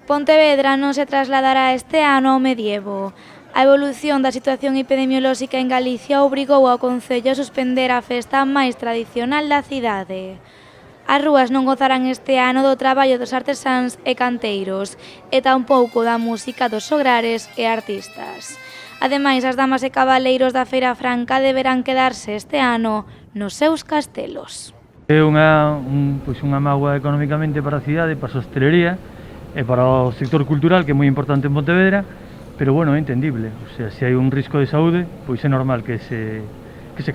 Pontevedra non se trasladará este ano ao medievo. A evolución da situación epidemiolóxica en Galicia obrigou ao Concello a suspender a festa máis tradicional da cidade. As rúas non gozarán este ano do traballo dos artesáns e canteiros, e tampouco da música dos sograres e artistas. Ademais, as damas e cabaleiros da Feira Franca deberán quedarse este ano nos seus castelos. É unha mágoa económicamente para a cidade, para a hostelería e para o sector cultural, que é moi importante en Pontevedra, pero bueno, é entendible. O sea, se hai un risco de saúde, pois é normal que se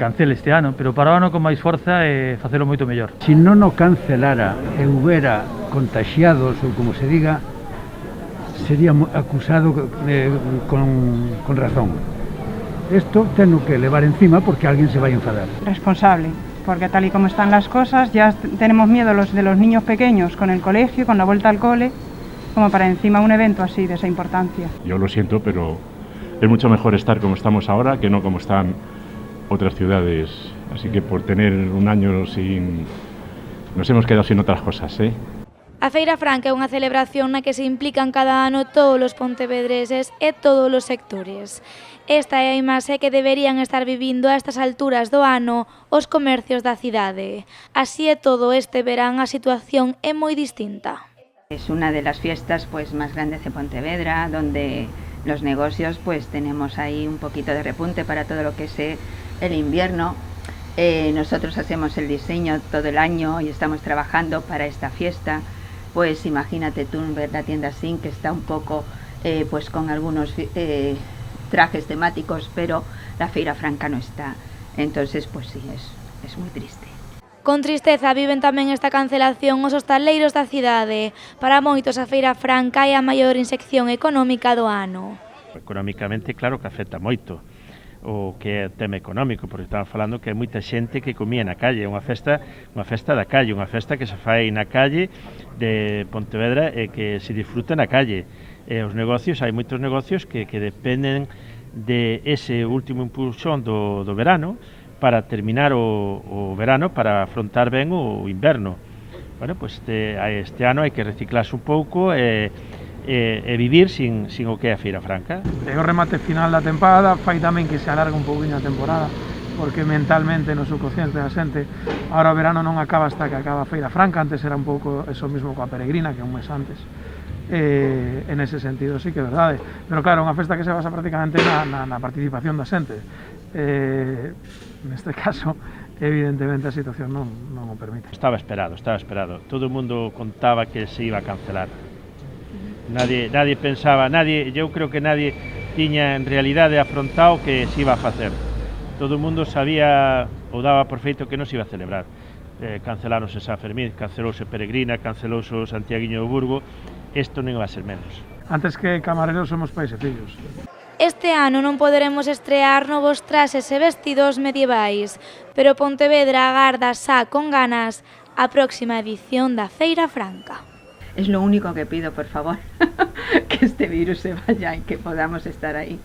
cancele este ano, pero para o ano con máis forza e facelo moito mellor. Se non o cancelara e houbera contagiados, ou como se diga, sería acusado con razón. Isto teno que levar encima porque alguén se vai enfadar. Responsable, porque tal y como están las cosas, ya tenemos miedo de los niños pequeños con el colegio, con la vuelta al cole, como para encima un evento así de esa importancia. Yo lo siento, pero es mucho mejor estar como estamos ahora que no como están otras ciudades. Así que por tener un año sin... nos hemos quedado sin otras cosas, ¿eh? A Feira Franca é unha celebración na que se implican cada ano todos os pontevedreses e todos os sectores. Esta é a imaxe que deberían estar vivindo a estas alturas do ano os comercios da cidade. Así é todo este verán a situación é moi distinta. Es una de las fiestas más grandes de Pontevedra, donde los negocios tenemos ahí un poquito de repunte para todo lo que es el invierno. Nosotros hacemos el diseño todo el año y estamos trabajando para esta fiesta. Pues imagínate tú ver la tienda Sin, que está un poco con algunos trajes temáticos, pero la Feira Franca no está. Entonces sí, es muy triste. Con tristeza viven tamén esta cancelación os hostaleiros da cidade. Para moitos a Feira Franca é a maior insección económica do ano. Económicamente, claro que afecta moito o que é tema económico, porque estaban falando que hai moita xente que comía na calle, unha festa da calle, unha festa que se fai na calle de Pontevedra e que se disfruta na calle. E os negocios, hai moitos negocios que dependen de ese último impulsón do verano para terminar o verano, para afrontar ben o inverno. Bueno, pues este ano hai que reciclarse un pouco e vivir sin o que é a Feira Franca. É o remate final da temporada, fai tamén que se alargue un pouquinho a temporada, porque mentalmente no subconsciente da xente, agora o verano non acaba hasta que acaba a Feira Franca, antes era un pouco eso mismo coa Peregrina, que un mes antes. En ese sentido sí que é verdade, pero claro, unha festa que se basa prácticamente na participación da xente. Neste caso, evidentemente a situación non o permite. Estaba esperado. Todo o mundo contaba que se iba a cancelar. Nadie pensaba, eu creo que nadie tiña en realidade afrontado que se iba a facer. Todo o mundo sabía ou daba por feito que non se iba a celebrar. Canceláronse San Fermín, cancelouse Peregrina, cancelouse o Santiaguiño do Burgo. Isto non iba a ser menos. Antes que camareros somos pais e fillos. Este ano non poderemos estrear novos traxes e vestidos medievais, pero Pontevedra agarda xa con ganas a próxima edición da Feira Franca. Es lo único que pido, por favor, que este virus se vaya y que podamos estar ahí.